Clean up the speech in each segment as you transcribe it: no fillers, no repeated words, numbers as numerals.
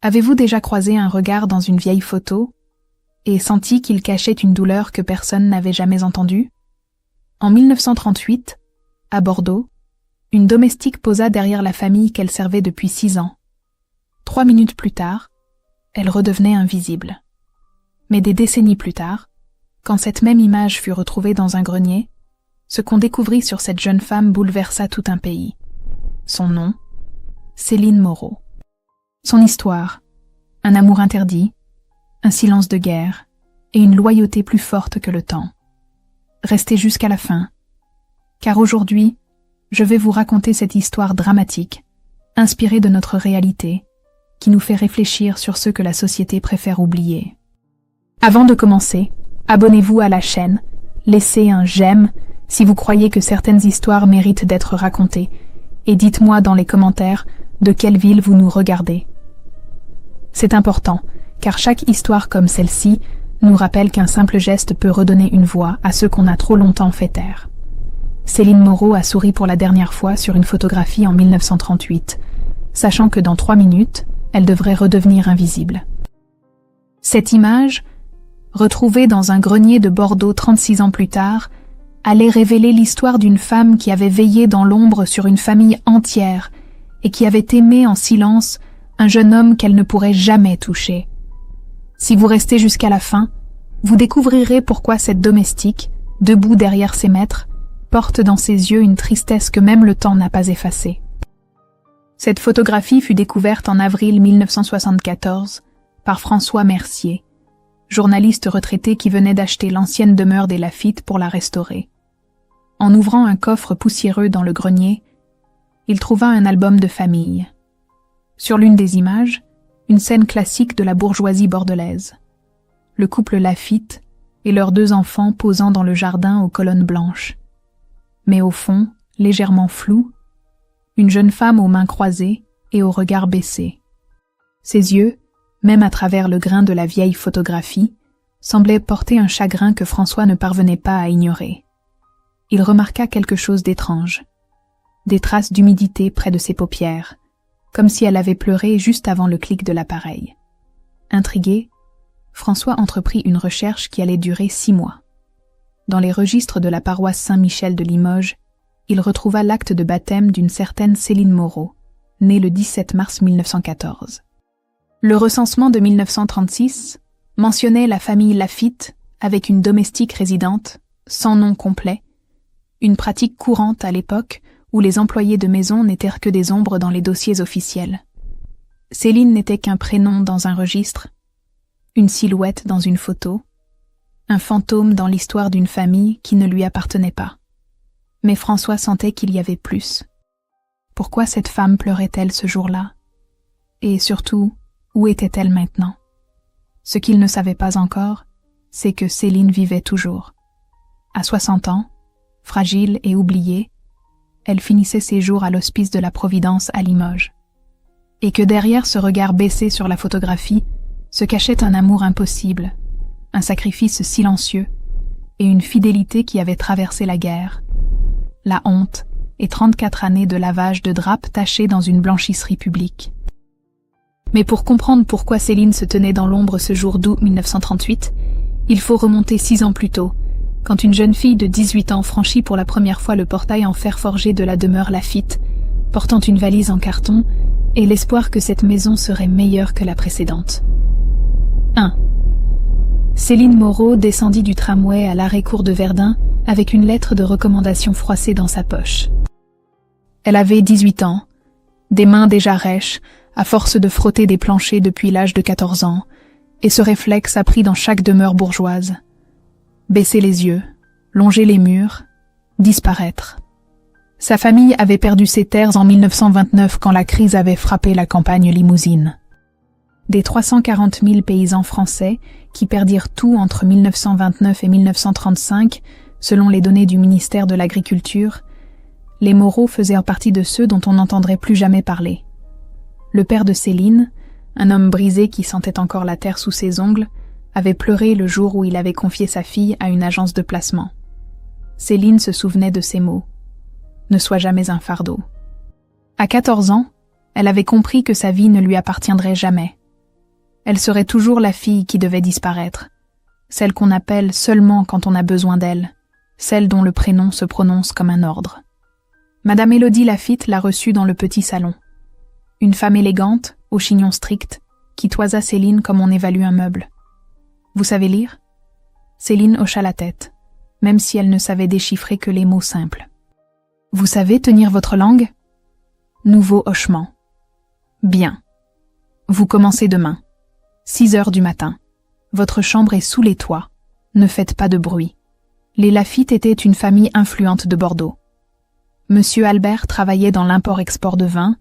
Avez-vous déjà croisé un regard dans une vieille photo et senti qu'il cachait une douleur que personne n'avait jamais entendue? En 1938, à Bordeaux, une domestique posa derrière la famille qu'elle servait depuis 6 ans. 3 minutes plus tard, elle redevenait invisible. Mais des décennies plus tard, quand cette même image fut retrouvée dans un grenier, ce qu'on découvrit sur cette jeune femme bouleversa tout un pays. Son nom, Céline Moreau. Son histoire, un amour interdit, un silence de guerre et une loyauté plus forte que le temps. Restez jusqu'à la fin, car aujourd'hui, je vais vous raconter cette histoire dramatique, inspirée de notre réalité, qui nous fait réfléchir sur ce que la société préfère oublier. Avant de commencer, abonnez-vous à la chaîne, laissez un j'aime si vous croyez que certaines histoires méritent d'être racontées, et dites-moi dans les commentaires de quelle ville vous nous regardez. C'est important, car chaque histoire comme celle-ci nous rappelle qu'un simple geste peut redonner une voix à ceux qu'on a trop longtemps fait taire. Céline Moreau a souri pour la dernière fois sur une photographie en 1938, sachant que dans 3 minutes, elle devrait redevenir invisible. Cette image, retrouvée dans un grenier de Bordeaux 36 ans plus tard, allait révéler l'histoire d'une femme qui avait veillé dans l'ombre sur une famille entière et qui avait aimé en silence un jeune homme qu'elle ne pourrait jamais toucher. Si vous restez jusqu'à la fin, vous découvrirez pourquoi cette domestique, debout derrière ses maîtres, porte dans ses yeux une tristesse que même le temps n'a pas effacée. Cette photographie fut découverte en avril 1974 par François Mercier, journaliste retraité qui venait d'acheter l'ancienne demeure des Laffitte pour la restaurer. En ouvrant un coffre poussiéreux dans le grenier, il trouva un album de famille. Sur l'une des images, une scène classique de la bourgeoisie bordelaise. Le couple Laffitte et leurs 2 enfants posant dans le jardin aux colonnes blanches. Mais au fond, légèrement flou, une jeune femme aux mains croisées et au regard baissé. Ses yeux, même à travers le grain de la vieille photographie, semblaient porter un chagrin que François ne parvenait pas à ignorer. Il remarqua quelque chose d'étrange. Des traces d'humidité près de ses paupières, comme si elle avait pleuré juste avant le clic de l'appareil. Intrigué, François entreprit une recherche qui allait durer 6 mois. Dans les registres de la paroisse Saint-Michel de Limoges, il retrouva l'acte de baptême d'une certaine Céline Moreau, née le 17 mars 1914. Le recensement de 1936 mentionnait la famille Laffitte avec une domestique résidente, sans nom complet, une pratique courante à l'époque où les employés de maison n'étaient que des ombres dans les dossiers officiels. Céline n'était qu'un prénom dans un registre, une silhouette dans une photo, un fantôme dans l'histoire d'une famille qui ne lui appartenait pas. Mais François sentait qu'il y avait plus. Pourquoi cette femme pleurait-elle ce jour-là? Et surtout, où était-elle maintenant? Ce qu'il ne savait pas encore, c'est que Céline vivait toujours. À 60 ans, fragile et oubliée, elle finissait ses jours à l'hospice de la Providence à Limoges. Et que derrière ce regard baissé sur la photographie se cachait un amour impossible, un sacrifice silencieux et une fidélité qui avait traversé la guerre, la honte et 34 années de lavage de drapes tachés dans une blanchisserie publique. Mais pour comprendre pourquoi Céline se tenait dans l'ombre ce jour d'août 1938, il faut remonter 6 ans plus tôt, quand une jeune fille de 18 ans franchit pour la première fois le portail en fer forgé de la demeure Laffitte, portant une valise en carton et l'espoir que cette maison serait meilleure que la précédente. 1. Céline Moreau descendit du tramway à l'arrêt-cour de Verdun avec une lettre de recommandation froissée dans sa poche. Elle avait 18 ans, des mains déjà rêches, à force de frotter des planchers depuis l'âge de 14 ans, et ce réflexe appris dans chaque demeure bourgeoise. Baisser les yeux, longer les murs, disparaître. Sa famille avait perdu ses terres en 1929 quand la crise avait frappé la campagne limousine. Des 340 000 paysans français qui perdirent tout entre 1929 et 1935, selon les données du ministère de l'Agriculture, les Moreau faisaient partie de ceux dont on n'entendrait plus jamais parler. Le père de Céline, un homme brisé qui sentait encore la terre sous ses ongles, avait pleuré le jour où il avait confié sa fille à une agence de placement. Céline se souvenait de ces mots. « Ne sois jamais un fardeau ». À 14 ans, elle avait compris que sa vie ne lui appartiendrait jamais, Elle serait toujours la fille qui devait disparaître, celle qu'on appelle seulement quand on a besoin d'elle, celle dont le prénom se prononce comme un ordre. Madame Élodie Laffitte l'a reçue dans le petit salon. Une femme élégante, au chignon strict, qui toisa Céline comme on évalue un meuble. « Vous savez lire ?» Céline hocha la tête, même si elle ne savait déchiffrer que les mots simples. « Vous savez tenir votre langue ?» Nouveau hochement. « Bien. Vous commencez demain. 6 heures du matin. Votre chambre est sous les toits. Ne faites pas de bruit. » Les Laffitte étaient une famille influente de Bordeaux. Monsieur Albert travaillait dans l'import-export de vin,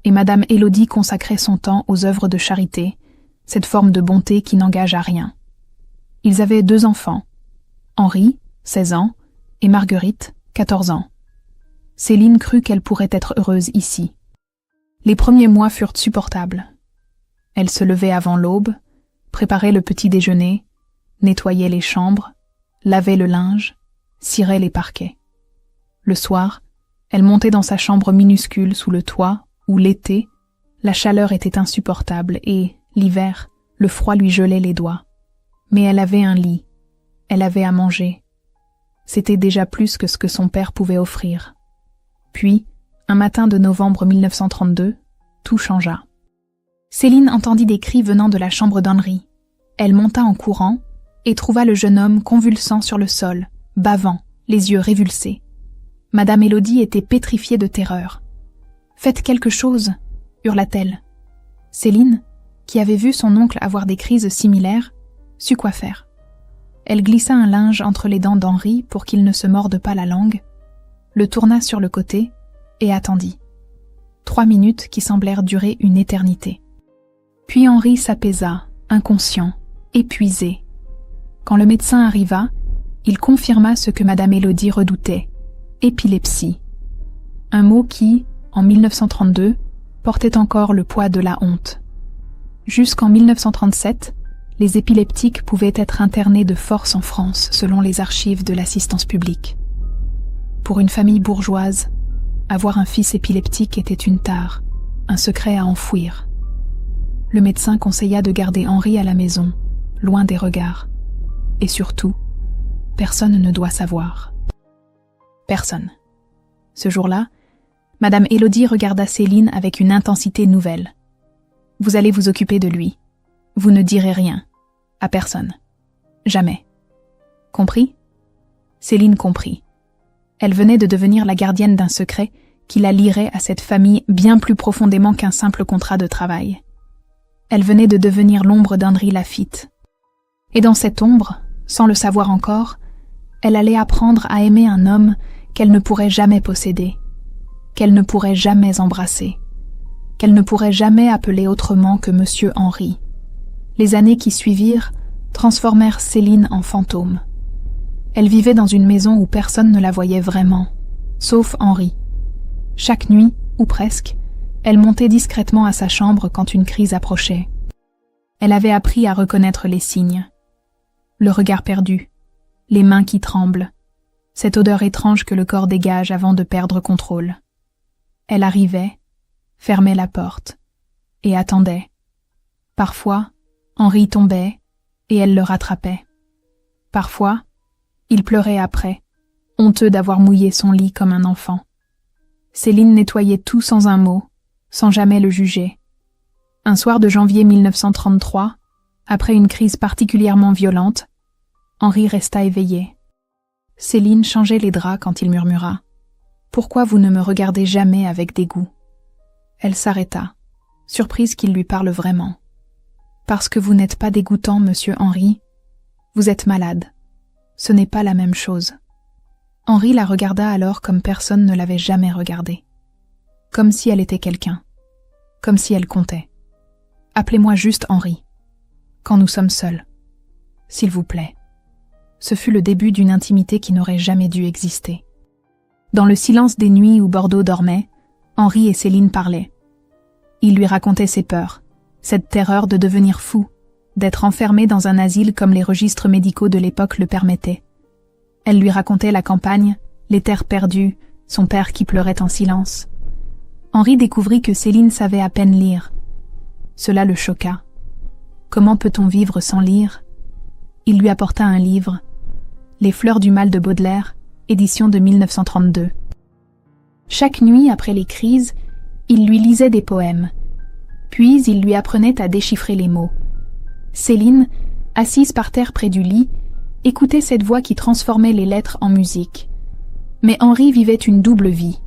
et Madame Élodie consacrait son temps aux œuvres de charité, cette forme de bonté qui n'engage à rien. Ils avaient 2 enfants, Henri, 16 ans, et Marguerite, 14 ans. Céline crut qu'elle pourrait être heureuse ici. Les premiers mois furent supportables. Elle se levait avant l'aube, préparait le petit déjeuner, nettoyait les chambres, lavait le linge, cirait les parquets. Le soir, elle montait dans sa chambre minuscule sous le toit où l'été, la chaleur était insupportable et, l'hiver, le froid lui gelait les doigts. Mais elle avait un lit, elle avait à manger. C'était déjà plus que ce que son père pouvait offrir. Puis, un matin de novembre 1932, tout changea. Céline entendit des cris venant de la chambre d'Henri. Elle monta en courant et trouva le jeune homme convulsant sur le sol, bavant, les yeux révulsés. Madame Élodie était pétrifiée de terreur. « Faites quelque chose !» hurla-t-elle. Céline, qui avait vu son oncle avoir des crises similaires, sut quoi faire. Elle glissa un linge entre les dents d'Henri pour qu'il ne se morde pas la langue, le tourna sur le côté et attendit. 3 minutes qui semblèrent durer une éternité. Puis Henri s'apaisa, inconscient, épuisé. Quand le médecin arriva, il confirma ce que Madame Élodie redoutait, épilepsie. Un mot qui, en 1932, portait encore le poids de la honte. Jusqu'en 1937, les épileptiques pouvaient être internés de force en France selon les archives de l'assistance publique. Pour une famille bourgeoise, avoir un fils épileptique était une tare, un secret à enfouir. Le médecin conseilla de garder Henri à la maison, loin des regards. Et surtout, personne ne doit savoir. Personne. Ce jour-là, Madame Élodie regarda Céline avec une intensité nouvelle. « Vous allez vous occuper de lui. Vous ne direz rien. À personne. Jamais. Compris ?» Céline comprit. Elle venait de devenir la gardienne d'un secret qui la lierait à cette famille bien plus profondément qu'un simple contrat de travail. Elle venait de devenir l'ombre d'Henri Laffitte. Et dans cette ombre, sans le savoir encore, elle allait apprendre à aimer un homme qu'elle ne pourrait jamais posséder, qu'elle ne pourrait jamais embrasser, qu'elle ne pourrait jamais appeler autrement que Monsieur Henri. Les années qui suivirent transformèrent Céline en fantôme. Elle vivait dans une maison où personne ne la voyait vraiment, sauf Henri. Chaque nuit, ou presque, elle montait discrètement à sa chambre quand une crise approchait. Elle avait appris à reconnaître les signes. Le regard perdu, les mains qui tremblent, cette odeur étrange que le corps dégage avant de perdre contrôle. Elle arrivait, fermait la porte, et attendait. Parfois, Henri tombait, et elle le rattrapait. Parfois, il pleurait après, honteux d'avoir mouillé son lit comme un enfant. Céline nettoyait tout sans un mot, sans jamais le juger. Un soir de janvier 1933, après une crise particulièrement violente, Henri resta éveillé. Céline changeait les draps quand il murmura « Pourquoi vous ne me regardez jamais avec dégoût ?» Elle s'arrêta, surprise qu'il lui parle vraiment. « Parce que vous n'êtes pas dégoûtant, monsieur Henri. Vous êtes malade. Ce n'est pas la même chose. » Henri la regarda alors comme personne ne l'avait jamais regardée. Comme si elle était quelqu'un. Comme si elle comptait. « Appelez-moi juste Henri. Quand nous sommes seuls. S'il vous plaît. » Ce fut le début d'une intimité qui n'aurait jamais dû exister. Dans le silence des nuits où Bordeaux dormait, Henri et Céline parlaient. Il lui racontait ses peurs, cette terreur de devenir fou, d'être enfermé dans un asile comme les registres médicaux de l'époque le permettaient. Elle lui racontait la campagne, les terres perdues, son père qui pleurait en silence. Henri découvrit que Céline savait à peine lire. Cela le choqua. Comment peut-on vivre sans lire ? Il lui apporta un livre, Les fleurs du mal de Baudelaire, édition de 1932. Chaque nuit, après les crises, il lui lisait des poèmes. Puis il lui apprenait à déchiffrer les mots. Céline, assise par terre près du lit, écoutait cette voix qui transformait les lettres en musique. Mais Henri vivait une double vie.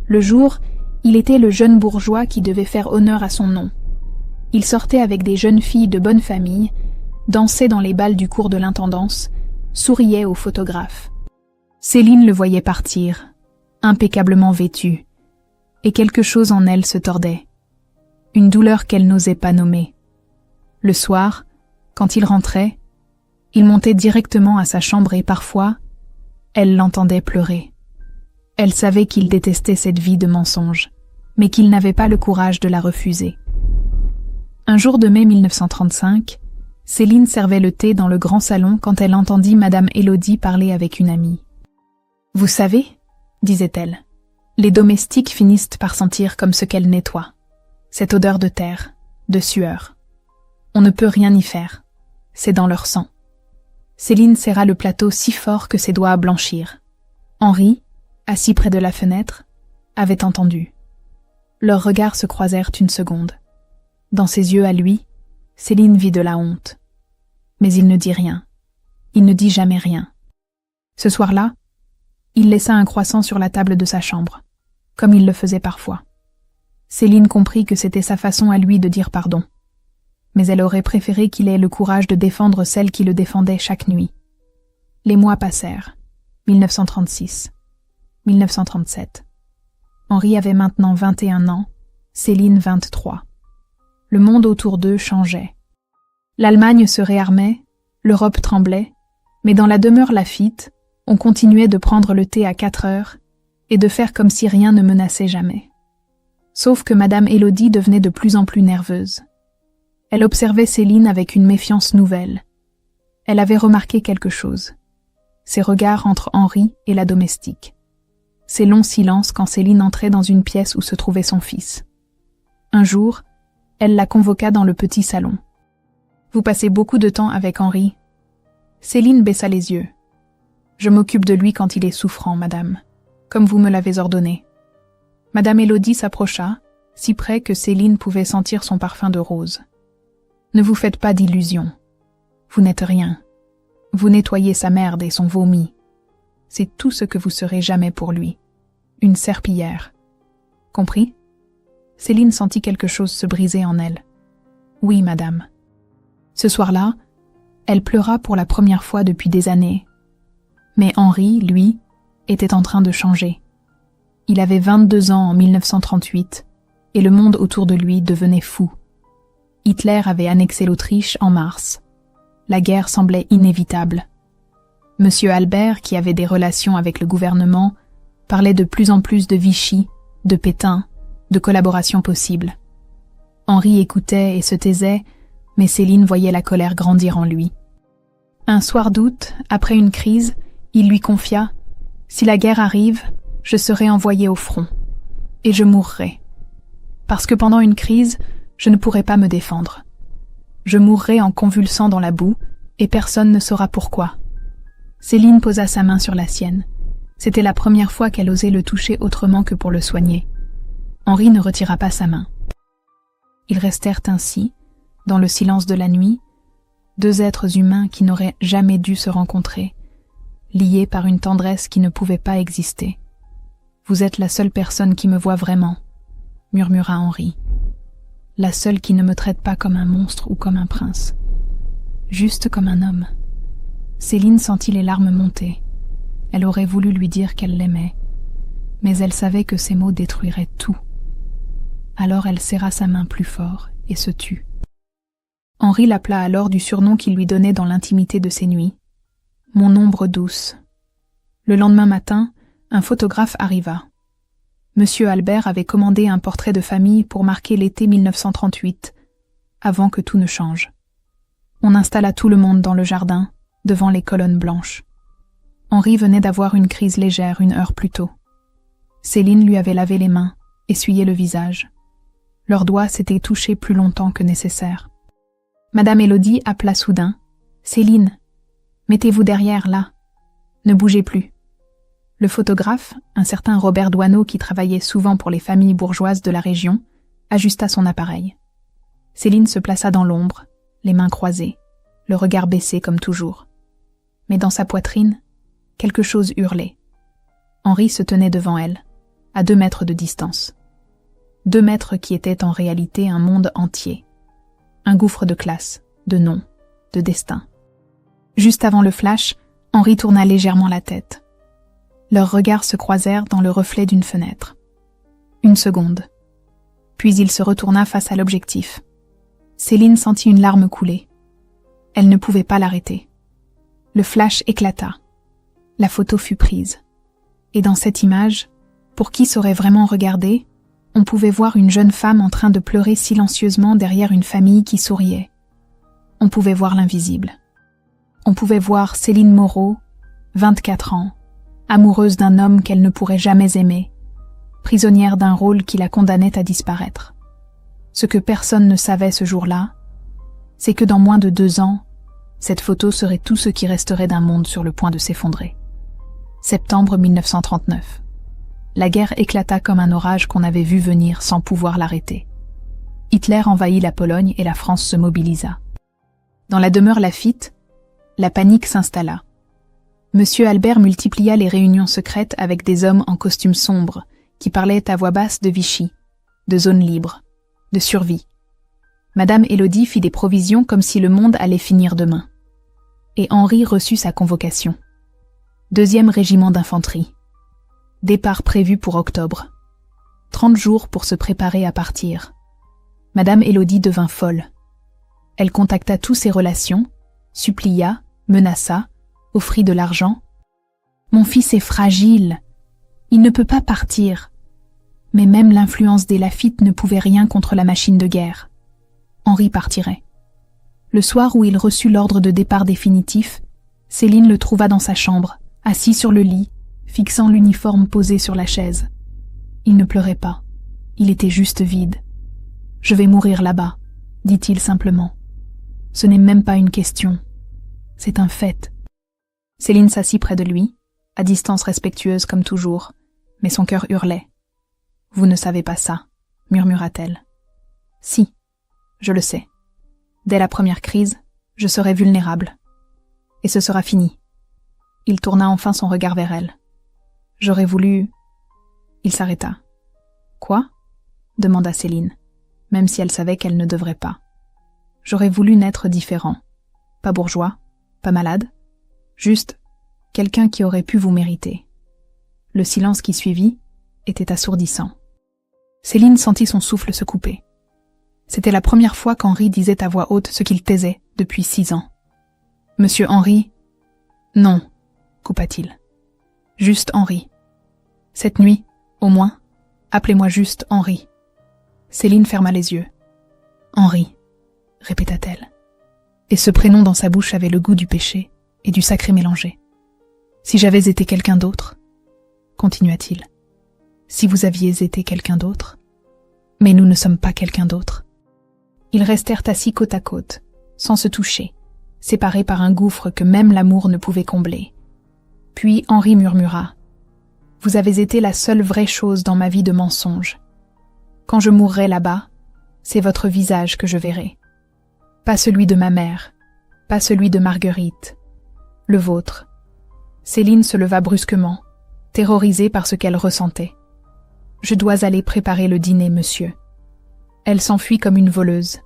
Le jour, il était le jeune bourgeois qui devait faire honneur à son nom. Il sortait avec des jeunes filles de bonne famille, dansait dans les bals du cours de l'intendance, souriait aux photographes. Céline le voyait partir, impeccablement vêtue, et quelque chose en elle se tordait. Une douleur qu'elle n'osait pas nommer. Le soir, quand il rentrait, il montait directement à sa chambre et parfois, elle l'entendait pleurer. Elle savait qu'il détestait cette vie de mensonge, mais qu'il n'avait pas le courage de la refuser. Un jour de mai 1935, Céline servait le thé dans le grand salon quand elle entendit Madame Élodie parler avec une amie. « Vous savez, disait-elle, les domestiques finissent par sentir comme ce qu'elles nettoient. Cette odeur de terre, de sueur. On ne peut rien y faire. C'est dans leur sang. » Céline serra le plateau si fort que ses doigts blanchirent. Henri, assis près de la fenêtre, avait entendu. Leurs regards se croisèrent une seconde. Dans ses yeux à lui, Céline vit de la honte. Mais il ne dit rien. Il ne dit jamais rien. Ce soir-là, il laissa un croissant sur la table de sa chambre, comme il le faisait parfois. Céline comprit que c'était sa façon à lui de dire pardon. Mais elle aurait préféré qu'il ait le courage de défendre celle qui le défendait chaque nuit. Les mois passèrent. 1936. 1937. Henri avait maintenant 21 ans, Céline 23. Le monde autour d'eux changeait. L'Allemagne se réarmait, l'Europe tremblait, mais dans la demeure Laffitte, on continuait de prendre le thé à 4 heures et de faire comme si rien ne menaçait jamais. Sauf que Madame Élodie devenait de plus en plus nerveuse. Elle observait Céline avec une méfiance nouvelle. Elle avait remarqué quelque chose. Ses regards entre Henri et la domestique. Ses longs silences quand Céline entrait dans une pièce où se trouvait son fils. Un jour, elle la convoqua dans le petit salon. « Vous passez beaucoup de temps avec Henri ?» Céline baissa les yeux. « Je m'occupe de lui quand il est souffrant, madame, comme vous me l'avez ordonné. » Madame Élodie s'approcha, si près que Céline pouvait sentir son parfum de rose. « Ne vous faites pas d'illusions. Vous n'êtes rien. Vous nettoyez sa merde et son vomi. C'est tout ce que vous serez jamais pour lui. Une serpillière. Compris ?» Céline sentit quelque chose se briser en elle. « Oui, madame. » Ce soir-là, elle pleura pour la première fois depuis des années. Mais Henri, lui, était en train de changer. Il avait 22 ans en 1938, et le monde autour de lui devenait fou. Hitler avait annexé l'Autriche en mars. La guerre semblait inévitable. Monsieur Albert, qui avait des relations avec le gouvernement, parlait de plus en plus de Vichy, de Pétain, de collaboration possible. Henri écoutait et se taisait, mais Céline voyait la colère grandir en lui. Un soir d'août, après une crise, il lui confia « Si la guerre arrive, je serai envoyé au front, et je mourrai. Parce que pendant une crise, je ne pourrai pas me défendre. Je mourrai en convulsant dans la boue, et personne ne saura pourquoi. » Céline posa sa main sur la sienne. C'était la première fois qu'elle osait le toucher autrement que pour le soigner. Henri ne retira pas sa main. Ils restèrent ainsi, dans le silence de la nuit, deux êtres humains qui n'auraient jamais dû se rencontrer, liés par une tendresse qui ne pouvait pas exister. « Vous êtes la seule personne qui me voit vraiment, » murmura Henri. « La seule qui ne me traite pas comme un monstre ou comme un prince. Juste comme un homme. » Céline sentit les larmes monter. Elle aurait voulu lui dire qu'elle l'aimait, mais elle savait que ces mots détruiraient tout. Alors elle serra sa main plus fort et se tut. Henri l'appela alors du surnom qu'il lui donnait dans l'intimité de ses nuits. « Mon ombre douce ». Le lendemain matin, un photographe arriva. Monsieur Albert avait commandé un portrait de famille pour marquer l'été 1938, avant que tout ne change. On installa tout le monde dans le jardin, devant les colonnes blanches. Henri venait d'avoir une crise légère une heure plus tôt. Céline lui avait lavé les mains, essuyé le visage. Leurs doigts s'étaient touchés plus longtemps que nécessaire. Madame Élodie appela soudain. « Céline, mettez-vous derrière, là. Ne bougez plus. » Le photographe, un certain Robert Doisneau qui travaillait souvent pour les familles bourgeoises de la région, ajusta son appareil. Céline se plaça dans l'ombre, les mains croisées, le regard baissé comme toujours. Mais dans sa poitrine, quelque chose hurlait. Henri se tenait devant elle, à 2 mètres de distance. 2 mètres qui étaient en réalité un monde entier. Un gouffre de classe, de noms, de destin. Juste avant le flash, Henri tourna légèrement la tête. Leurs regards se croisèrent dans le reflet d'une fenêtre. 1 seconde. Puis il se retourna face à l'objectif. Céline sentit une larme couler. Elle ne pouvait pas l'arrêter. Le flash éclata. La photo fut prise. Et dans cette image, pour qui saurait vraiment regarder, on pouvait voir une jeune femme en train de pleurer silencieusement derrière une famille qui souriait. On pouvait voir l'invisible. On pouvait voir Céline Moreau, 24 ans, amoureuse d'un homme qu'elle ne pourrait jamais aimer, prisonnière d'un rôle qui la condamnait à disparaître. Ce que personne ne savait ce jour-là, c'est que dans moins de 2 ans, cette photo serait tout ce qui resterait d'un monde sur le point de s'effondrer. Septembre 1939. La guerre éclata comme un orage qu'on avait vu venir sans pouvoir l'arrêter. Hitler envahit la Pologne et la France se mobilisa. Dans la demeure Laffitte, la panique s'installa. Monsieur Albert multiplia les réunions secrètes avec des hommes en costume sombre qui parlaient à voix basse de Vichy, de zone libre, de survie. Madame Élodie fit des provisions comme si le monde allait finir demain. Et Henri reçut sa convocation. 2e régiment d'infanterie. Départ prévu pour octobre. 30 jours pour se préparer à partir. Madame Élodie devint folle. Elle contacta tous ses relations, supplia, menaça, offrit de l'argent. « Mon fils est fragile. Il ne peut pas partir. » Mais même l'influence des Laffitte ne pouvait rien contre la machine de guerre. Henri partirait. Le soir où il reçut l'ordre de départ définitif, Céline le trouva dans sa chambre, assis sur le lit, fixant l'uniforme posé sur la chaise. Il ne pleurait pas. Il était juste vide. « Je vais mourir là-bas », dit-il simplement. « Ce n'est même pas une question. C'est un fait. » Céline s'assit près de lui, à distance respectueuse comme toujours, mais son cœur hurlait. « Vous ne savez pas ça, » murmura-t-elle. « Si, je le sais. Dès la première crise, je serai vulnérable. Et ce sera fini. » Il tourna enfin son regard vers elle. « J'aurais voulu... » Il s'arrêta. « Quoi ?» demanda Céline, même si elle savait qu'elle ne devrait pas. « J'aurais voulu naître différent. Pas bourgeois, pas malade. Juste quelqu'un qui aurait pu vous mériter. » Le silence qui suivit était assourdissant. Céline sentit son souffle se couper. C'était la première fois qu'Henri disait à voix haute ce qu'il taisait depuis 6 ans. « Monsieur Henri... » »« Non, » coupa-t-il. « Juste Henri. Cette nuit, au moins, appelez-moi juste Henri. » Céline ferma les yeux. « Henri, » répéta-t-elle. Et ce prénom dans sa bouche avait le goût du péché et du sacré mélangé. « Si j'avais été quelqu'un d'autre, » continua-t-il. « Si vous aviez été quelqu'un d'autre. Mais nous ne sommes pas quelqu'un d'autre. » Ils restèrent assis côte à côte, sans se toucher, séparés par un gouffre que même l'amour ne pouvait combler. Puis Henri murmura. « Vous avez été la seule vraie chose dans ma vie de mensonge. Quand je mourrai là-bas, c'est votre visage que je verrai. Pas celui de ma mère, pas celui de Marguerite. Le vôtre. » Céline se leva brusquement, terrorisée par ce qu'elle ressentait. « Je dois aller préparer le dîner, monsieur. » Elle s'enfuit comme une voleuse.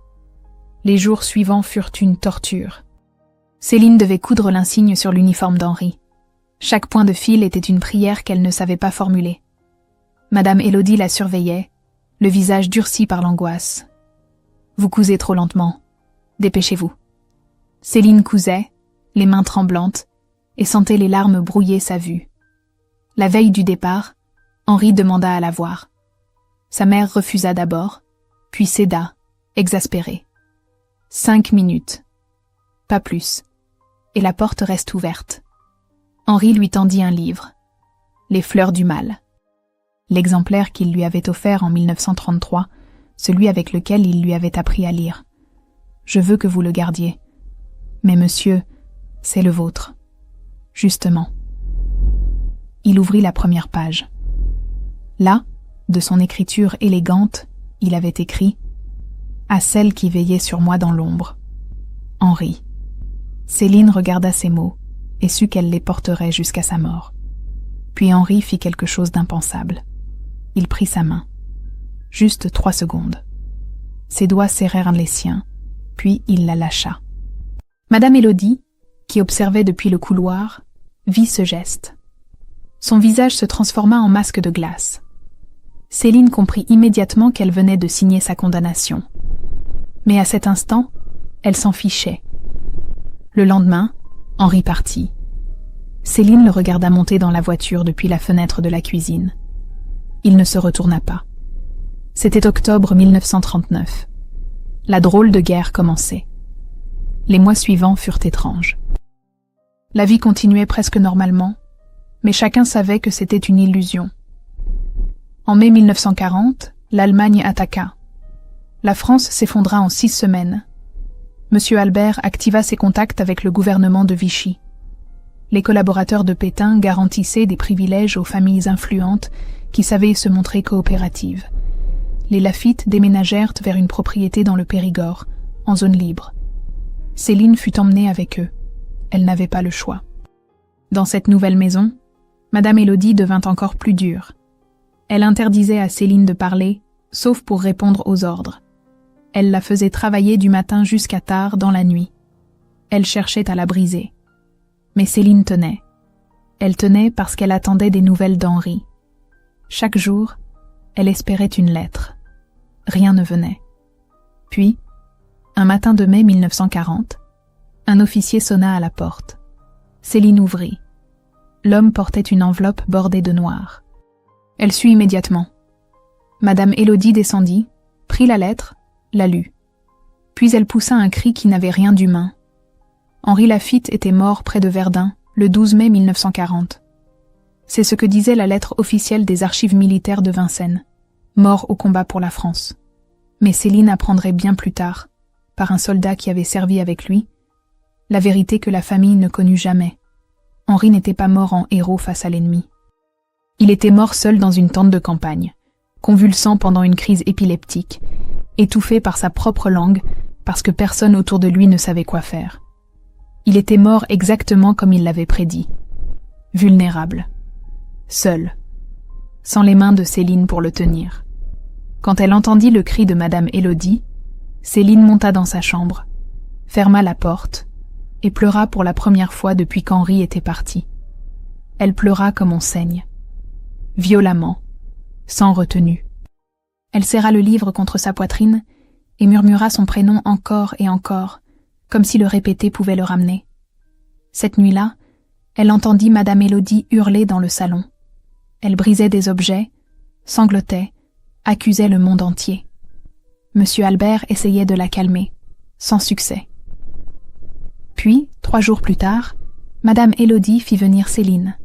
Les jours suivants furent une torture. Céline devait coudre l'insigne sur l'uniforme d'Henri. Chaque point de fil était une prière qu'elle ne savait pas formuler. Madame Élodie la surveillait, le visage durci par l'angoisse. « Vous cousez trop lentement. Dépêchez-vous. » Céline cousait, les mains tremblantes, et sentait les larmes brouiller sa vue. La veille du départ, Henri demanda à la voir. Sa mère refusa d'abord, puis céda, exaspérée. 5 minutes. Pas plus. Et la porte reste ouverte. Henri lui tendit un livre. Les fleurs du mal. L'exemplaire qu'il lui avait offert en 1933, celui avec lequel il lui avait appris à lire. je veux que vous le gardiez. Mais monsieur, c'est le vôtre. Justement. » Il ouvrit la première page. Là, de son écriture élégante, il avait écrit « À celle qui veillait sur moi dans l'ombre. Henri. » Céline regarda ces mots et sut qu'elle les porterait jusqu'à sa mort. Puis Henri fit quelque chose d'impensable. Il prit sa main. Juste 3 secondes. Ses doigts serrèrent les siens, puis il la lâcha. Madame Élodie, qui observait depuis le couloir, vit ce geste. Son visage se transforma en masque de glace. Céline comprit immédiatement qu'elle venait de signer sa condamnation. Mais à cet instant, elle s'en fichait. Le lendemain, Henri partit. Céline le regarda monter dans la voiture depuis la fenêtre de la cuisine. Il ne se retourna pas. C'était octobre 1939. La drôle de guerre commençait. Les mois suivants furent étranges. La vie continuait presque normalement, mais chacun savait que c'était une illusion. En mai 1940, l'Allemagne attaqua. La France s'effondra en 6 semaines. Monsieur Albert activa ses contacts avec le gouvernement de Vichy. Les collaborateurs de Pétain garantissaient des privilèges aux familles influentes qui savaient se montrer coopératives. Les Laffitte déménagèrent vers une propriété dans le Périgord, en zone libre. Céline fut emmenée avec eux. Elle n'avait pas le choix. Dans cette nouvelle maison, Madame Élodie devint encore plus dure. Elle interdisait à Céline de parler, sauf pour répondre aux ordres. Elle la faisait travailler du matin jusqu'à tard dans la nuit. Elle cherchait à la briser. Mais Céline tenait. Elle tenait parce qu'elle attendait des nouvelles d'Henri. Chaque jour, elle espérait une lettre. Rien ne venait. Puis, un matin de mai 1940, un officier sonna à la porte. Céline ouvrit. L'homme portait une enveloppe bordée de noir. Elle sut immédiatement. Madame Élodie descendit, prit la lettre, la lut. Puis elle poussa un cri qui n'avait rien d'humain. Henri Laffitte était mort près de Verdun, le 12 mai 1940. C'est ce que disait la lettre officielle des archives militaires de Vincennes. Mort au combat pour la France. Mais Céline apprendrait bien plus tard, par un soldat qui avait servi avec lui, la vérité que la famille ne connut jamais. Henri n'était pas mort en héros face à l'ennemi. Il était mort seul dans une tente de campagne, convulsant pendant une crise épileptique, étouffé par sa propre langue parce que personne autour de lui ne savait quoi faire. Il était mort exactement comme il l'avait prédit. Vulnérable. Seul. Sans les mains de Céline pour le tenir. Quand elle entendit le cri de Madame Élodie, Céline monta dans sa chambre, ferma la porte et pleura pour la première fois depuis qu'Henri était parti. Elle pleura comme on saigne. Violemment, sans retenue. Elle serra le livre contre sa poitrine et murmura son prénom encore et encore, comme si le répéter pouvait le ramener. Cette nuit-là, elle entendit Madame Élodie hurler dans le salon. Elle brisait des objets, sanglotait, accusait le monde entier. Monsieur Albert essayait de la calmer, sans succès. Puis, 3 jours plus tard, Madame Élodie fit venir Céline.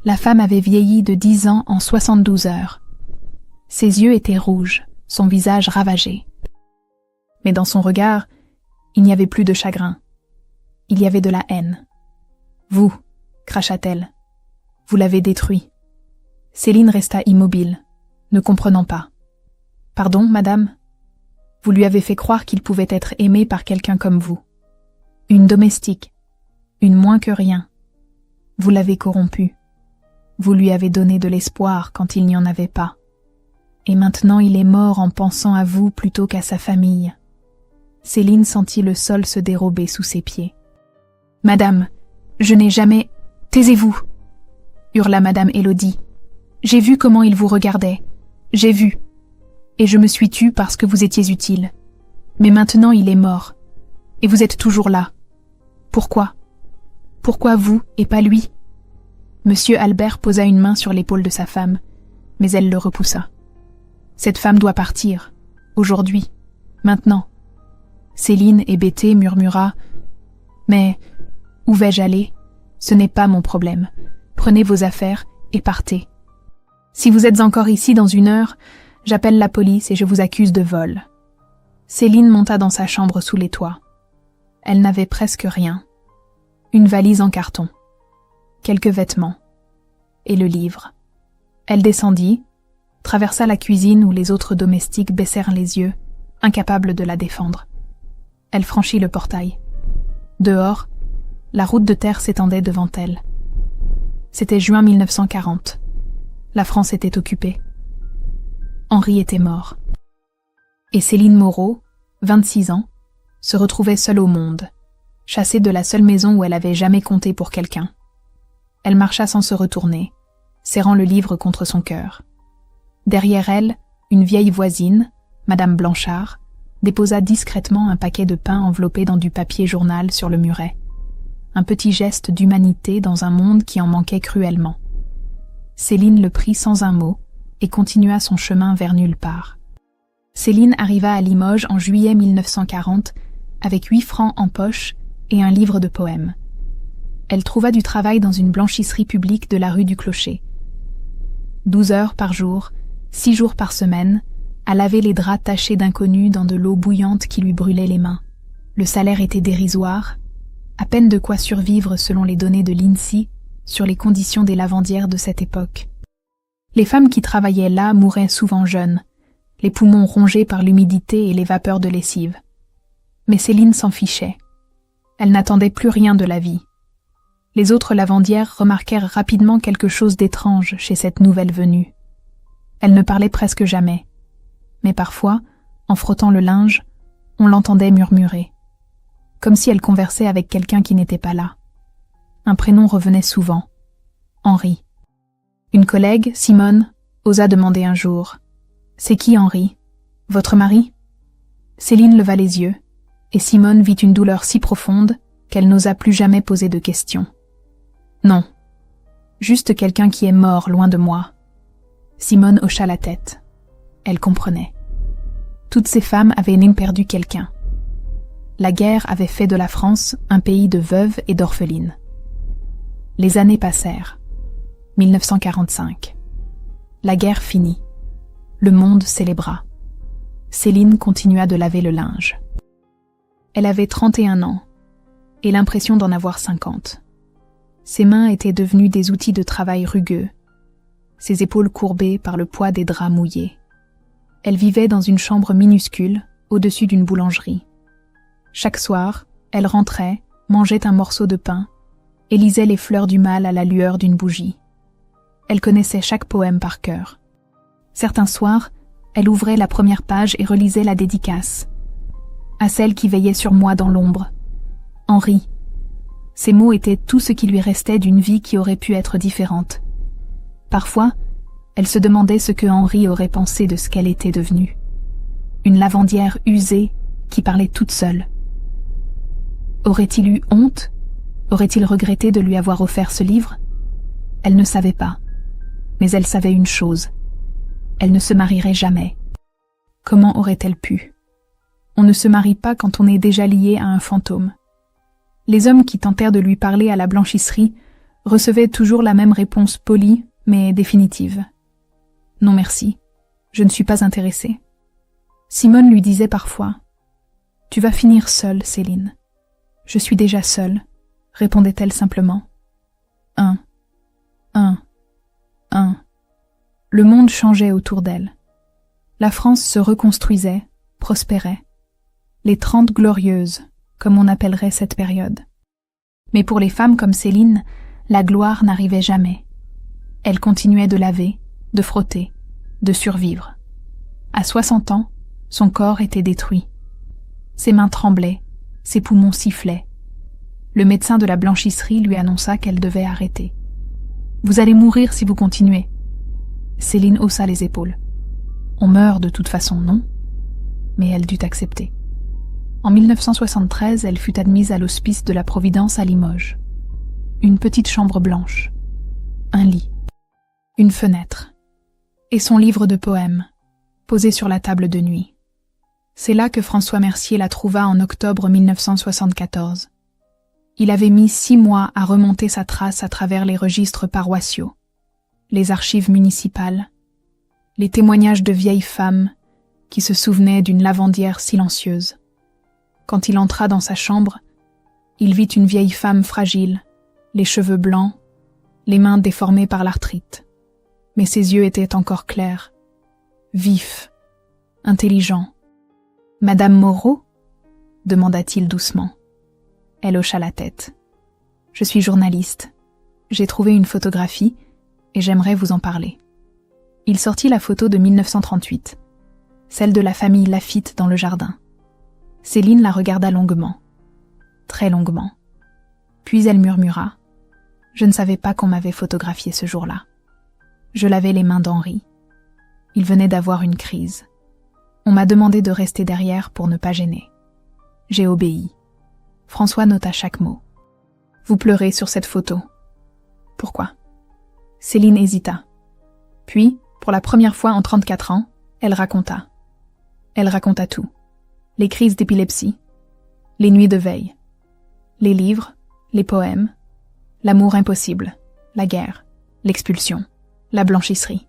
La femme avait vieilli de 10 ans en 72 heures. Ses yeux étaient rouges, son visage ravagé. Mais dans son regard, il n'y avait plus de chagrin. Il y avait de la haine. « Vous, cracha-t-elle, vous l'avez détruit. » Céline resta immobile, ne comprenant pas. « Pardon, madame ? Vous lui avez fait croire qu'il pouvait être aimé par quelqu'un comme vous. Une domestique, une moins que rien. Vous l'avez corrompu. Vous lui avez donné de l'espoir quand il n'y en avait pas. Et maintenant il est mort en pensant à vous plutôt qu'à sa famille. » Céline sentit le sol se dérober sous ses pieds. « Madame, je n'ai jamais... » « Taisez-vous » hurla Madame Élodie. « J'ai vu comment il vous regardait. J'ai vu. Et je me suis tue parce que vous étiez utile. Mais maintenant il est mort. Et vous êtes toujours là. Pourquoi ? Pourquoi vous et pas lui ? » Monsieur Albert posa une main sur l'épaule de sa femme, mais elle le repoussa. « Cette femme doit partir. Aujourd'hui. Maintenant. » Céline, hébétée, murmura « Mais où vais-je aller ? Ce n'est pas mon problème. Prenez vos affaires et partez. Si vous êtes encore ici dans 1 heure, j'appelle la police et je vous accuse de vol. » Céline monta dans sa chambre sous les toits. Elle n'avait presque rien. Une valise en carton, quelques vêtements, et le livre. Elle descendit, traversa la cuisine où les autres domestiques baissèrent les yeux, incapables de la défendre. Elle franchit le portail. Dehors, la route de terre s'étendait devant elle. C'était juin 1940. La France était occupée. Henri était mort. Et Céline Moreau, 26 ans, se retrouvait seule au monde, chassée de la seule maison où elle avait jamais compté pour quelqu'un. Elle marcha sans se retourner, serrant le livre contre son cœur. Derrière elle, une vieille voisine, Madame Blanchard, déposa discrètement un paquet de pain enveloppé dans du papier journal sur le muret. Un petit geste d'humanité dans un monde qui en manquait cruellement. Céline le prit sans un mot et continua son chemin vers nulle part. Céline arriva à Limoges en juillet 1940 avec 8 francs en poche et un livre de poèmes. Elle trouva du travail dans une blanchisserie publique de la rue du Clocher. 12 heures par jour, 6 jours par semaine, à laver les draps tachés d'inconnus dans de l'eau bouillante qui lui brûlait les mains. Le salaire était dérisoire, à peine de quoi survivre selon les données de l'INSEE sur les conditions des lavandières de cette époque. Les femmes qui travaillaient là mouraient souvent jeunes, les poumons rongés par l'humidité et les vapeurs de lessive. Mais Céline s'en fichait. Elle n'attendait plus rien de la vie. Les autres lavandières remarquèrent rapidement quelque chose d'étrange chez cette nouvelle venue. Elle ne parlait presque jamais. Mais parfois, en frottant le linge, on l'entendait murmurer. Comme si elle conversait avec quelqu'un qui n'était pas là. Un prénom revenait souvent. Henri. Une collègue, Simone, osa demander un jour. « C'est qui Henri? Votre mari ?» Céline leva les yeux, et Simone vit une douleur si profonde qu'elle n'osa plus jamais poser de questions. « Non. Juste quelqu'un qui est mort loin de moi. » Simone hocha la tête. Elle comprenait. Toutes ces femmes avaient même perdu quelqu'un. La guerre avait fait de la France un pays de veuves et d'orphelines. Les années passèrent. 1945. La guerre finit. Le monde célébra. Céline continua de laver le linge. Elle avait 31 ans, et l'impression d'en avoir 50. Ses mains étaient devenues des outils de travail rugueux, ses épaules courbées par le poids des draps mouillés. Elle vivait dans une chambre minuscule, au-dessus d'une boulangerie. Chaque soir, elle rentrait, mangeait un morceau de pain, et lisait les fleurs du mal à la lueur d'une bougie. Elle connaissait chaque poème par cœur. Certains soirs, elle ouvrait la première page et relisait la dédicace. À celle qui veillait sur moi dans l'ombre. Henri. Ces mots étaient tout ce qui lui restait d'une vie qui aurait pu être différente. Parfois, elle se demandait ce que Henri aurait pensé de ce qu'elle était devenue. Une lavandière usée qui parlait toute seule. Aurait-il eu honte? Aurait-il regretté de lui avoir offert ce livre? Elle ne savait pas. Mais elle savait une chose. Elle ne se marierait jamais. Comment aurait-elle pu? On ne se marie pas quand on est déjà lié à un fantôme. Les hommes qui tentèrent de lui parler à la blanchisserie recevaient toujours la même réponse polie, mais définitive. Non merci, je ne suis pas intéressée. Simone lui disait parfois « Tu vas finir seule, Céline. »« Je suis déjà seule, » répondait-elle simplement. Un. Le monde changeait autour d'elle. La France se reconstruisait, prospérait. Les 30 glorieuses, comme on appellerait cette période. Mais pour les femmes comme Céline, la gloire n'arrivait jamais. Elle continuait de laver, de frotter, de survivre. À 60 ans, son corps était détruit. Ses mains tremblaient, ses poumons sifflaient. Le médecin de la blanchisserie lui annonça qu'elle devait arrêter. « Vous allez mourir si vous continuez. » Céline haussa les épaules. On meurt de toute façon, non? Mais elle dut accepter. En 1973, elle fut admise à l'hospice de la Providence à Limoges. Une petite chambre blanche. Un lit. Une fenêtre. Et son livre de poèmes, posé sur la table de nuit. C'est là que François Mercier la trouva en octobre 1974. Il avait mis 6 mois à remonter sa trace à travers les registres paroissiaux, les archives municipales, les témoignages de vieilles femmes qui se souvenait d'une lavandière silencieuse. Quand il entra dans sa chambre, il vit une vieille femme fragile, les cheveux blancs, les mains déformées par l'arthrite. Mais ses yeux étaient encore clairs, vifs, intelligents. « Madame Moreau ?» demanda-t-il doucement. Elle hocha la tête. « Je suis journaliste. J'ai trouvé une photographie et j'aimerais vous en parler. » Il sortit la photo de 1938, celle de la famille Laffitte dans le jardin. Céline la regarda longuement, très longuement. Puis elle murmura « Je ne savais pas qu'on m'avait photographié ce jour-là. Je lavais les mains d'Henri. Il venait d'avoir une crise. On m'a demandé de rester derrière pour ne pas gêner. J'ai obéi. » François nota chaque mot. « Vous pleurez sur cette photo. Pourquoi ?» Céline hésita. Puis, pour la première fois en 34 ans, elle raconta. Elle raconta tout. Les crises d'épilepsie, les nuits de veille, les livres, les poèmes, l'amour impossible, la guerre, l'expulsion, la blanchisserie,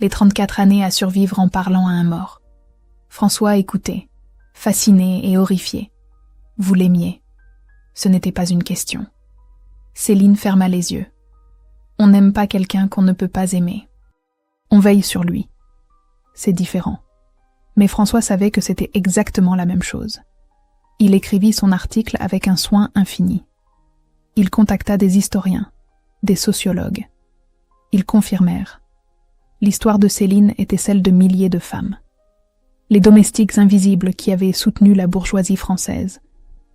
les 34 années à survivre en parlant à un mort. François écoutait, fasciné et horrifié. Vous l'aimiez. Ce n'était pas une question. Céline ferma les yeux. On n'aime pas quelqu'un qu'on ne peut pas aimer. On veille sur lui. C'est différent. Mais François savait que c'était exactement la même chose. Il écrivit son article avec un soin infini. Il contacta des historiens, des sociologues. Ils confirmèrent. L'histoire de Céline était celle de milliers de femmes. Les domestiques invisibles qui avaient soutenu la bourgeoisie française,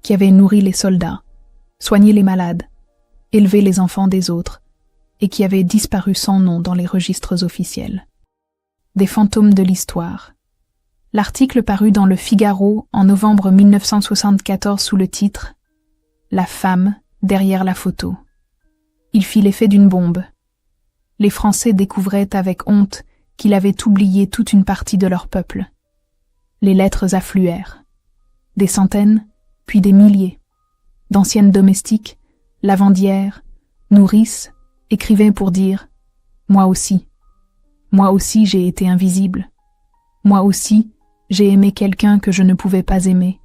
qui avaient nourri les soldats, soigné les malades, élevé les enfants des autres, et qui avaient disparu sans nom dans les registres officiels. Des fantômes de l'histoire. L'article parut dans le Figaro en novembre 1974 sous le titre « La femme derrière la photo ». Il fit l'effet d'une bombe. Les Français découvraient avec honte qu'il avait oublié toute une partie de leur peuple. Les lettres affluèrent. Des centaines, puis des milliers. D'anciennes domestiques, lavandières, nourrices, écrivaient pour dire « Moi aussi j'ai été invisible. Moi aussi, j'ai aimé quelqu'un que je ne pouvais pas aimer.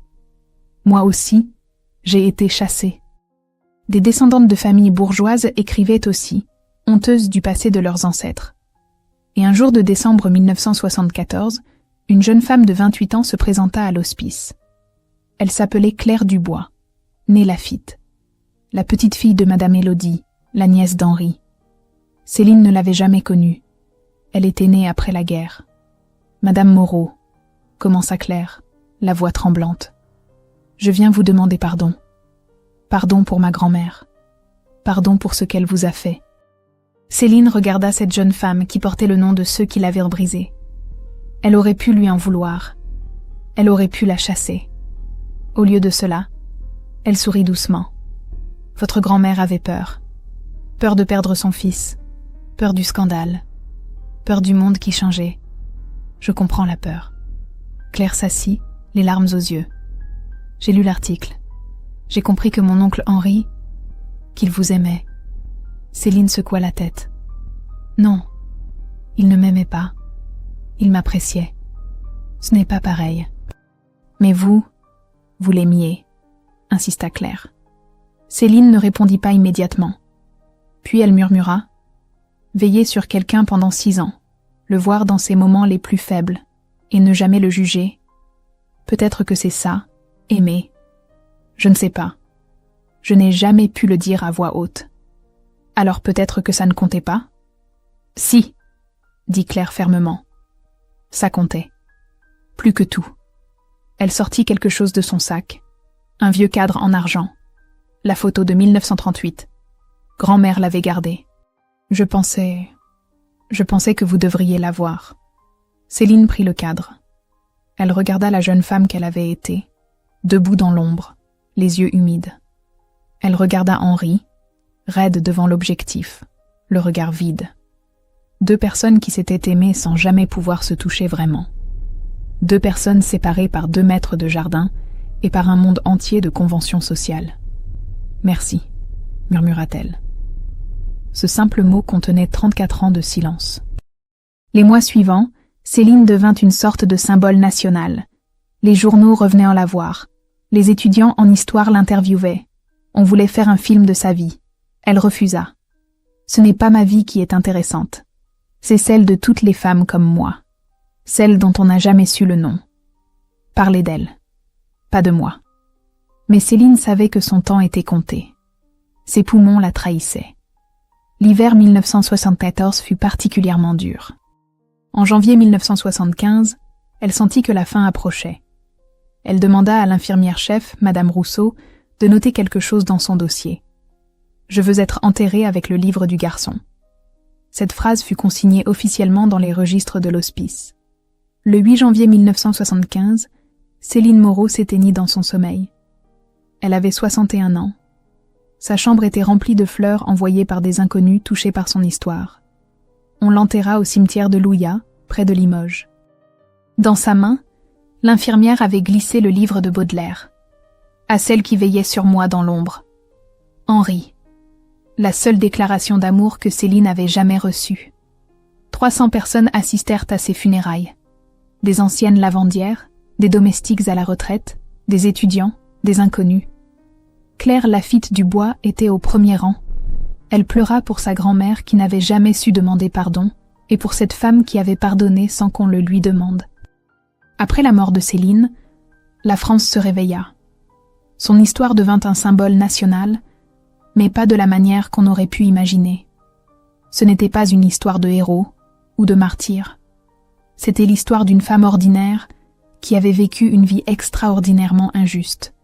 Moi aussi, j'ai été chassée. » Des descendantes de familles bourgeoises écrivaient aussi, honteuses du passé de leurs ancêtres. Et un jour de décembre 1974, une jeune femme de 28 ans se présenta à l'hospice. Elle s'appelait Claire Dubois, née Laffitte, la petite fille de Madame Élodie, la nièce d'Henri. Céline ne l'avait jamais connue. Elle était née après la guerre. « Madame Moreau, » commença Claire, la voix tremblante. « Je viens vous demander pardon. Pardon pour ma grand-mère. Pardon pour ce qu'elle vous a fait. » Céline regarda cette jeune femme qui portait le nom de ceux qui l'avaient brisée. Elle aurait pu lui en vouloir. Elle aurait pu la chasser. Au lieu de cela, elle sourit doucement. Votre grand-mère avait peur. Peur de perdre son fils. Peur du scandale. Peur du monde qui changeait. Je comprends la peur. Claire s'assit, les larmes aux yeux. J'ai lu l'article. J'ai compris que mon oncle Henri, qu'il vous aimait. Céline secoua la tête. Non, il ne m'aimait pas. Il m'appréciait. Ce n'est pas pareil. Mais vous l'aimiez, insista Claire. Céline ne répondit pas immédiatement. Puis elle murmura. Veiller sur quelqu'un pendant 6 ans, le voir dans ses moments les plus faibles, et ne jamais le juger. Peut-être que c'est ça, aimer. Je ne sais pas. Je n'ai jamais pu le dire à voix haute. Alors peut-être que ça ne comptait pas? Si, dit Claire fermement. Ça comptait. Plus que tout. Elle sortit quelque chose de son sac. Un vieux cadre en argent. La photo de 1938. Grand-mère l'avait gardée. Je pensais que vous devriez la voir. Céline prit le cadre. Elle regarda la jeune femme qu'elle avait été, debout dans l'ombre, les yeux humides. Elle regarda Henri, raide devant l'objectif, le regard vide. 2 personnes qui s'étaient aimées sans jamais pouvoir se toucher vraiment. 2 personnes séparées par 2 mètres de jardin et par un monde entier de conventions sociales. « Merci », murmura-t-elle. Ce simple mot contenait 34 ans de silence. Les mois suivants, Céline devint une sorte de symbole national. Les journaux revenaient en la voir. Les étudiants en histoire l'interviewaient. On voulait faire un film de sa vie. Elle refusa. Ce n'est pas ma vie qui est intéressante. C'est celle de toutes les femmes comme moi. Celle dont on n'a jamais su le nom. Parlez d'elle. Pas de moi. Mais Céline savait que son temps était compté. Ses poumons la trahissaient. L'hiver 1974 fut particulièrement dur. En janvier 1975, elle sentit que la fin approchait. Elle demanda à l'infirmière-chef, Madame Rousseau, de noter quelque chose dans son dossier. « Je veux être enterrée avec le livre du garçon ». Cette phrase fut consignée officiellement dans les registres de l'hospice. Le 8 janvier 1975, Céline Moreau s'éteignit dans son sommeil. Elle avait 61 ans. Sa chambre était remplie de fleurs envoyées par des inconnus touchés par son histoire. On l'enterra au cimetière de Louillat, près de Limoges. Dans sa main, l'infirmière avait glissé le livre de Baudelaire. À celle qui veillait sur moi dans l'ombre. Henri. La seule déclaration d'amour que Céline avait jamais reçue. 300 personnes assistèrent à ses funérailles. Des anciennes lavandières, des domestiques à la retraite, des étudiants, des inconnus. Claire Lafitte Dubois était au premier rang. Elle pleura pour sa grand-mère qui n'avait jamais su demander pardon, et pour cette femme qui avait pardonné sans qu'on le lui demande. Après la mort de Céline, la France se réveilla. Son histoire devint un symbole national, mais pas de la manière qu'on aurait pu imaginer. Ce n'était pas une histoire de héros ou de martyrs. C'était l'histoire d'une femme ordinaire qui avait vécu une vie extraordinairement injuste,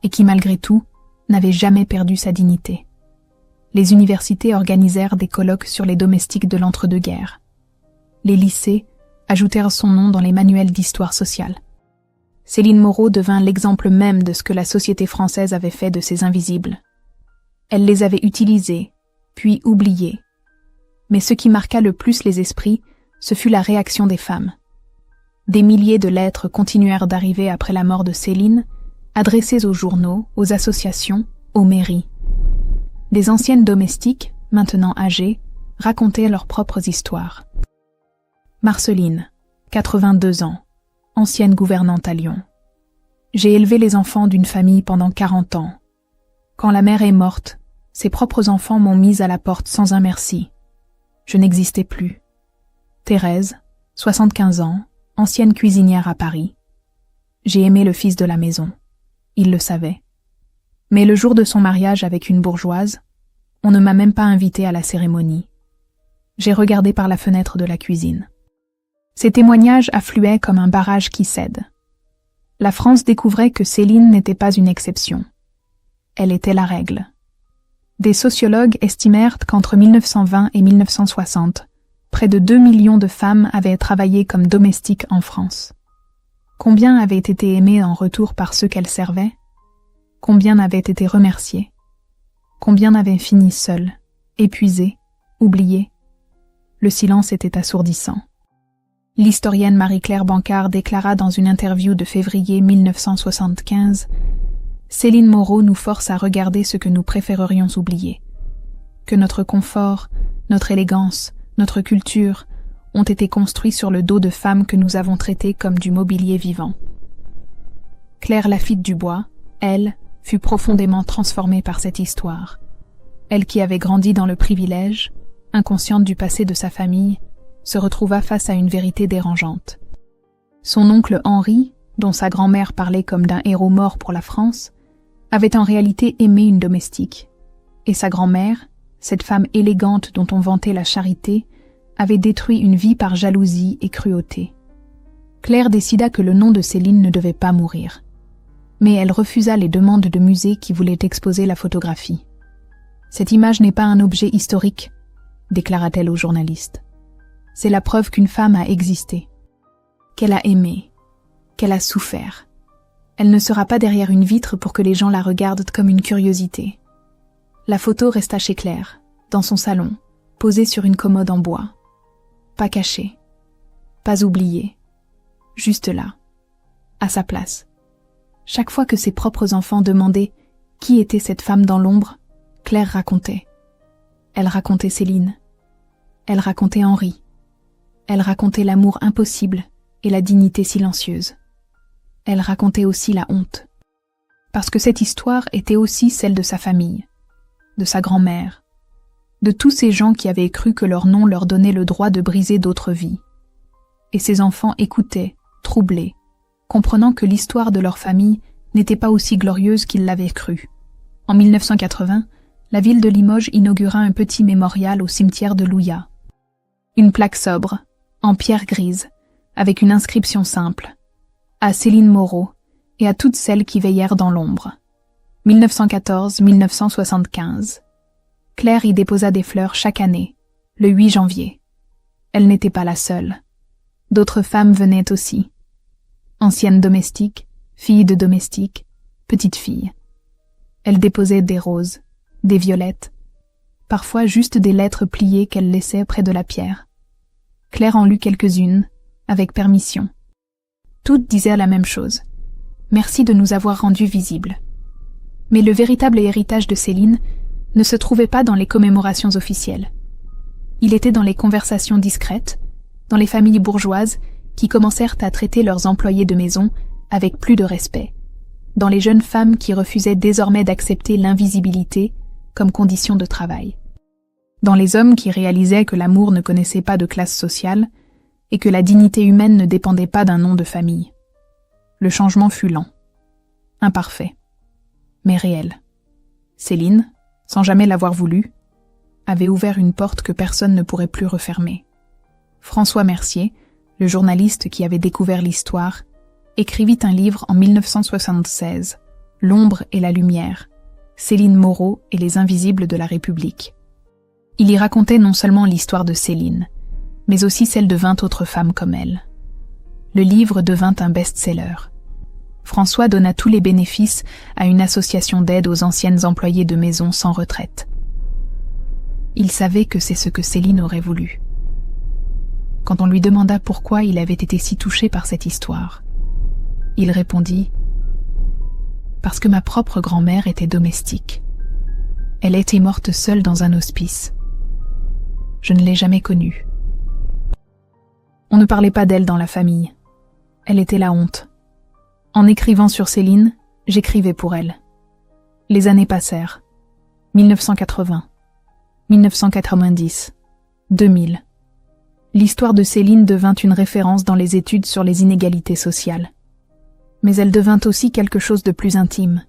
et qui malgré tout n'avait jamais perdu sa dignité. Les universités organisèrent des colloques sur les domestiques de l'entre-deux-guerres. Les lycées ajoutèrent son nom dans les manuels d'histoire sociale. Céline Moreau devint l'exemple même de ce que la société française avait fait de ces invisibles. Elle les avait utilisés, puis oubliés. Mais ce qui marqua le plus les esprits, ce fut la réaction des femmes. Des milliers de lettres continuèrent d'arriver après la mort de Céline, adressées aux journaux, aux associations, aux mairies. Des anciennes domestiques, maintenant âgées, racontaient leurs propres histoires. Marceline, 82 ans, ancienne gouvernante à Lyon. J'ai élevé les enfants d'une famille pendant 40 ans. Quand la mère est morte, ses propres enfants m'ont mise à la porte sans un merci. Je n'existais plus. Thérèse, 75 ans, ancienne cuisinière à Paris. J'ai aimé le fils de la maison. Il le savait. Mais le jour de son mariage avec une bourgeoise, on ne m'a même pas invité à la cérémonie. J'ai regardé par la fenêtre de la cuisine. Ces témoignages affluaient comme un barrage qui cède. La France découvrait que Céline n'était pas une exception. Elle était la règle. Des sociologues estimèrent qu'entre 1920 et 1960, près de 2 millions de femmes avaient travaillé comme domestiques en France. Combien avaient été aimées en retour par ceux qu'elles servaient? Combien avaient été remerciées? Combien avaient fini seules, épuisées, oubliées? Le silence était assourdissant. L'historienne Marie-Claire Bancard déclara dans une interview de février 1975 « Céline Moreau nous force à regarder ce que nous préférerions oublier. Que notre confort, notre élégance, notre culture ont été construits sur le dos de femmes que nous avons traitées comme du mobilier vivant. » Claire Lafitte Dubois, elle, fut profondément transformée par cette histoire. Elle qui avait grandi dans le privilège, inconsciente du passé de sa famille, se retrouva face à une vérité dérangeante. Son oncle Henri, dont sa grand-mère parlait comme d'un héros mort pour la France, avait en réalité aimé une domestique. Et sa grand-mère, cette femme élégante dont on vantait la charité, avait détruit une vie par jalousie et cruauté. Claire décida que le nom de Céline ne devait pas mourir. Mais elle refusa les demandes de musées qui voulaient exposer la photographie. « Cette image n'est pas un objet historique », déclara-t-elle aux journalistes. « C'est la preuve qu'une femme a existé, qu'elle a aimé, qu'elle a souffert. Elle ne sera pas derrière une vitre pour que les gens la regardent comme une curiosité. » La photo resta chez Claire, dans son salon, posée sur une commode en bois. Pas cachée, pas oubliée, juste là, à sa place. Chaque fois que ses propres enfants demandaient qui était cette femme dans l'ombre, Claire racontait. Elle racontait Céline. Elle racontait Henri. Elle racontait l'amour impossible et la dignité silencieuse. Elle racontait aussi la honte. Parce que cette histoire était aussi celle de sa famille, de sa grand-mère, de tous ces gens qui avaient cru que leur nom leur donnait le droit de briser d'autres vies. Et ces enfants écoutaient, troublés, comprenant que l'histoire de leur famille n'était pas aussi glorieuse qu'ils l'avaient cru. En 1980, la ville de Limoges inaugura un petit mémorial au cimetière de Louillat. Une plaque sobre, en pierre grise, avec une inscription simple. À Céline Moreau et à toutes celles qui veillèrent dans l'ombre. 1914-1975. Claire y déposa des fleurs chaque année, le 8 janvier. Elle n'était pas la seule. D'autres femmes venaient aussi. Anciennes domestiques, filles de domestiques, petites filles. Elle déposait des roses, des violettes, parfois juste des lettres pliées qu'elle laissait près de la pierre. Claire en lut quelques-unes, avec permission. Toutes disaient la même chose. Merci de nous avoir rendus visibles. Mais le véritable héritage de Céline ne se trouvait pas dans les commémorations officielles. Il était dans les conversations discrètes, dans les familles bourgeoises qui commencèrent à traiter leurs employés de maison avec plus de respect, dans les jeunes femmes qui refusaient désormais d'accepter l'invisibilité comme condition de travail, dans les hommes qui réalisaient que l'amour ne connaissait pas de classe sociale et que la dignité humaine ne dépendait pas d'un nom de famille. Le changement fut lent, imparfait, mais réel. Céline, sans jamais l'avoir voulu, avait ouvert une porte que personne ne pourrait plus refermer. François Mercier, le journaliste qui avait découvert l'histoire, écrivit un livre en 1976, L'ombre et la lumière, Céline Moreau et les invisibles de la République. Il y racontait non seulement l'histoire de Céline, mais aussi celle de 20 autres femmes comme elle. Le livre devint un best-seller. François donna tous les bénéfices à une association d'aide aux anciennes employées de maison sans retraite. Il savait que c'est ce que Céline aurait voulu. Quand on lui demanda pourquoi il avait été si touché par cette histoire, il répondit « Parce que ma propre grand-mère était domestique. Elle était morte seule dans un hospice. Je ne l'ai jamais connue. On ne parlait pas d'elle dans la famille. Elle était la honte. En écrivant sur Céline, j'écrivais pour elle. Les années passèrent. 1980, 1990, 2000. L'histoire de Céline devint une référence dans les études sur les inégalités sociales. Mais elle devint aussi quelque chose de plus intime.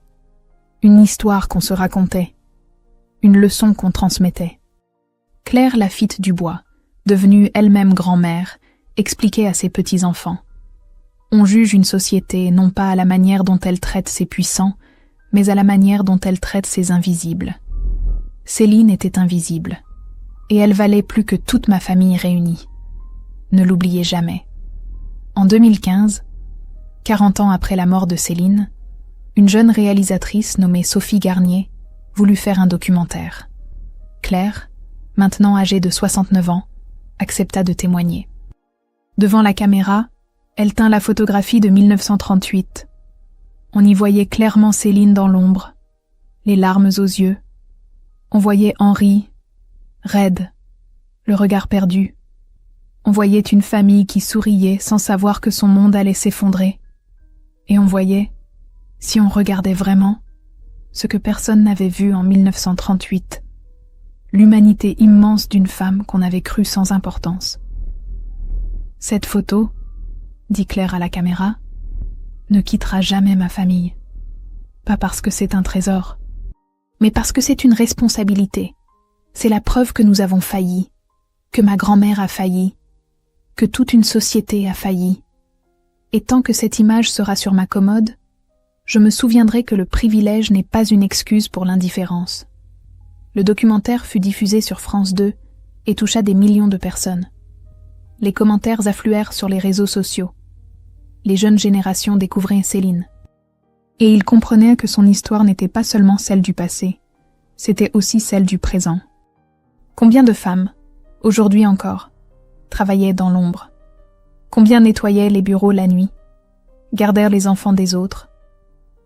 Une histoire qu'on se racontait. Une leçon qu'on transmettait. Claire Lafitte Dubois, devenue elle-même grand-mère, expliquait à ses petits-enfants. On juge une société non pas à la manière dont elle traite ses puissants, mais à la manière dont elle traite ses invisibles. Céline était invisible, et elle valait plus que toute ma famille réunie. Ne l'oubliez jamais. En 2015, 40 ans après la mort de Céline, une jeune réalisatrice nommée Sophie Garnier voulut faire un documentaire. Claire, maintenant âgée de 69 ans, accepta de témoigner. Devant la caméra, elle tint la photographie de 1938. On y voyait clairement Céline dans l'ombre, les larmes aux yeux. On voyait Henri, raide, le regard perdu. On voyait une famille qui souriait sans savoir que son monde allait s'effondrer. Et on voyait, si on regardait vraiment, ce que personne n'avait vu en 1938, l'humanité immense d'une femme qu'on avait crue sans importance. Cette photo, dit Claire à la caméra, ne quittera jamais ma famille. Pas parce que c'est un trésor, mais parce que c'est une responsabilité. C'est la preuve que nous avons failli, que ma grand-mère a failli, que toute une société a failli. Et tant que cette image sera sur ma commode, je me souviendrai que le privilège n'est pas une excuse pour l'indifférence. Le documentaire fut diffusé sur France 2 et toucha des millions de personnes. Les commentaires affluèrent sur les réseaux sociaux. Les jeunes générations découvraient Céline. Et ils comprenaient que son histoire n'était pas seulement celle du passé, c'était aussi celle du présent. Combien de femmes, aujourd'hui encore, travaillaient dans l'ombre? Combien nettoyaient les bureaux la nuit, gardèrent les enfants des autres,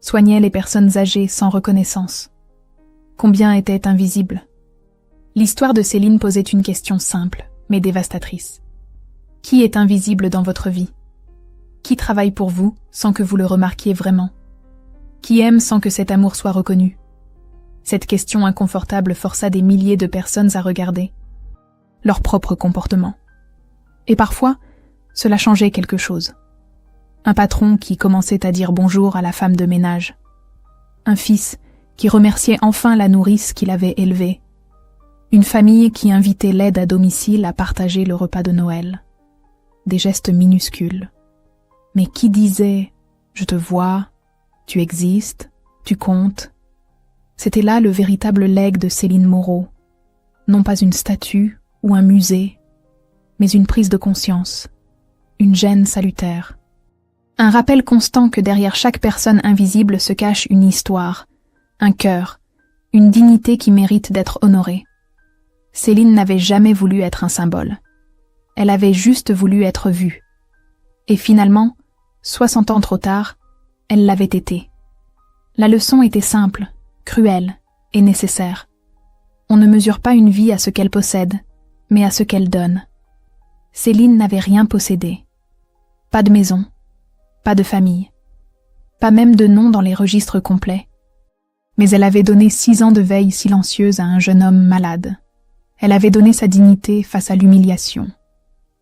soignaient les personnes âgées sans reconnaissance? Combien étaient invisibles? L'histoire de Céline posait une question simple, mais dévastatrice. Qui est invisible dans votre vie? Qui travaille pour vous sans que vous le remarquiez vraiment? Qui aime sans que cet amour soit reconnu? Cette question inconfortable força des milliers de personnes à regarder leur propre comportement. Et parfois, cela changeait quelque chose. Un patron qui commençait à dire bonjour à la femme de ménage. Un fils qui remerciait enfin la nourrice qu'il avait élevée. Une famille qui invitait l'aide à domicile à partager le repas de Noël. Des gestes minuscules. Mais qui disait « je te vois, tu existes, tu comptes ». C'était là le véritable legs de Céline Moreau. Non pas une statue ou un musée, mais une prise de conscience, une gêne salutaire. Un rappel constant que derrière chaque personne invisible se cache une histoire, un cœur, une dignité qui mérite d'être honorée. Céline n'avait jamais voulu être un symbole. Elle avait juste voulu être vue. Et finalement, 60 ans trop tard, elle l'avait été. La leçon était simple, cruelle et nécessaire. On ne mesure pas une vie à ce qu'elle possède, mais à ce qu'elle donne. Céline n'avait rien possédé. Pas de maison, pas de famille, pas même de nom dans les registres complets. Mais elle avait donné 6 ans de veille silencieuse à un jeune homme malade. Elle avait donné sa dignité face à l'humiliation.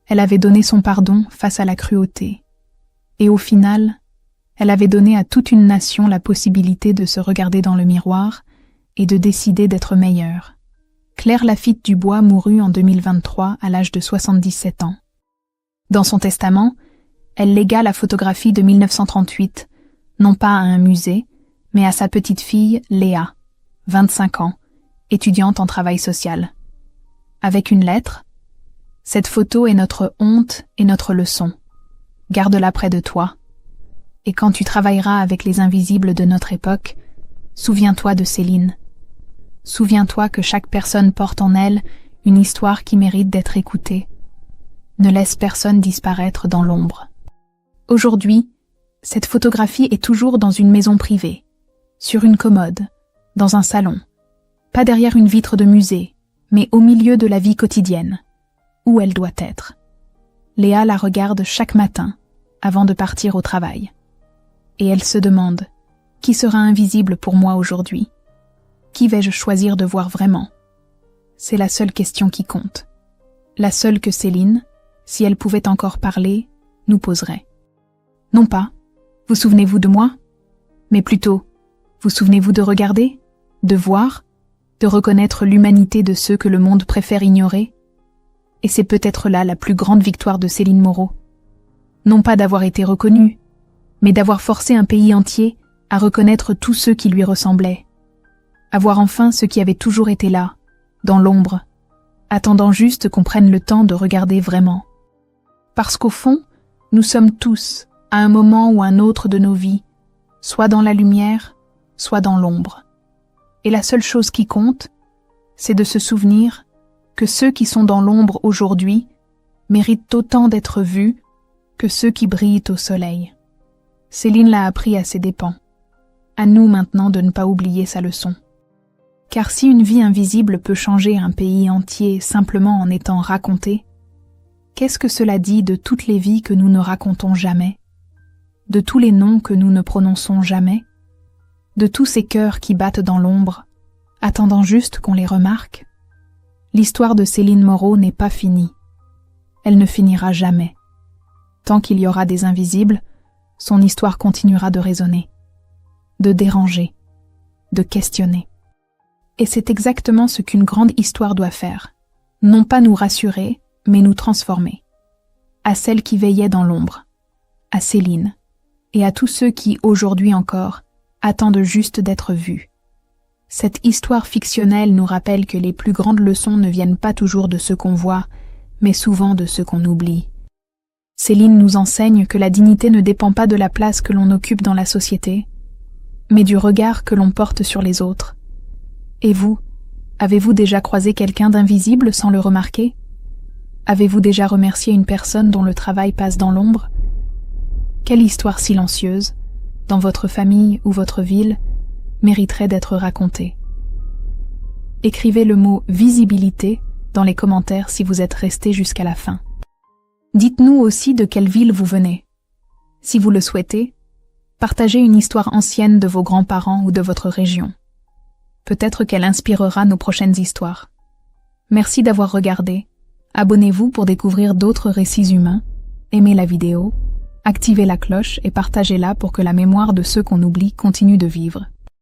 Elle avait donné son pardon face à la cruauté. Et au final, elle avait donné à toute une nation la possibilité de se regarder dans le miroir et de décider d'être meilleure. Claire Lafitte Dubois mourut en 2023 à l'âge de 77 ans. Dans son testament, elle légua la photographie de 1938, non pas à un musée, mais à sa petite fille Léa, 25 ans, étudiante en travail social. Avec une lettre, « Cette photo est notre honte et notre leçon. Garde-la près de toi. Et quand tu travailleras avec les invisibles de notre époque, souviens-toi de Céline. Souviens-toi que chaque personne porte en elle une histoire qui mérite d'être écoutée. Ne laisse personne disparaître dans l'ombre. » Aujourd'hui, cette photographie est toujours dans une maison privée, sur une commode, dans un salon, pas derrière une vitre de musée, mais au milieu de la vie quotidienne, où elle doit être. Léa la regarde chaque matin, avant de partir au travail. Et elle se demande, qui sera invisible pour moi aujourd'hui? Qui vais-je choisir de voir vraiment? C'est la seule question qui compte. La seule que Céline, si elle pouvait encore parler, nous poserait. Non pas, vous souvenez-vous de moi? Mais plutôt, vous souvenez-vous de regarder? De voir? De reconnaître l'humanité de ceux que le monde préfère ignorer? Et c'est peut-être là la plus grande victoire de Céline Moreau. Non pas d'avoir été reconnue, mais d'avoir forcé un pays entier à reconnaître tous ceux qui lui ressemblaient. À voir enfin ceux qui avaient toujours été là, dans l'ombre, attendant juste qu'on prenne le temps de regarder vraiment. Parce qu'au fond, nous sommes tous, à un moment ou un autre de nos vies, soit dans la lumière, soit dans l'ombre. Et la seule chose qui compte, c'est de se souvenir que ceux qui sont dans l'ombre aujourd'hui méritent autant d'être vus que ceux qui brillent au soleil. Céline l'a appris à ses dépens. À nous maintenant de ne pas oublier sa leçon. Car si une vie invisible peut changer un pays entier simplement en étant racontée, qu'est-ce que cela dit de toutes les vies que nous ne racontons jamais? De tous les noms que nous ne prononçons jamais? De tous ces cœurs qui battent dans l'ombre, attendant juste qu'on les remarque? L'histoire de Céline Moreau n'est pas finie. Elle ne finira jamais. Tant qu'il y aura des invisibles, son histoire continuera de résonner, de déranger, de questionner. Et c'est exactement ce qu'une grande histoire doit faire. Non pas nous rassurer, mais nous transformer. À celle qui veillait dans l'ombre, à Céline, et à tous ceux qui, aujourd'hui encore, attendent juste d'être vus. Cette histoire fictionnelle nous rappelle que les plus grandes leçons ne viennent pas toujours de ce qu'on voit, mais souvent de ce qu'on oublie. Céline nous enseigne que la dignité ne dépend pas de la place que l'on occupe dans la société, mais du regard que l'on porte sur les autres. Et vous, avez-vous déjà croisé quelqu'un d'invisible sans le remarquer? Avez-vous déjà remercié une personne dont le travail passe dans l'ombre? Quelle histoire silencieuse, dans votre famille ou votre ville, mériterait d'être racontée? Écrivez le mot « visibilité » dans les commentaires si vous êtes resté jusqu'à la fin. Dites-nous aussi de quelle ville vous venez. Si vous le souhaitez, partagez une histoire ancienne de vos grands-parents ou de votre région. Peut-être qu'elle inspirera nos prochaines histoires. Merci d'avoir regardé. Abonnez-vous pour découvrir d'autres récits humains. Aimez la vidéo, activez la cloche et partagez-la pour que la mémoire de ceux qu'on oublie continue de vivre.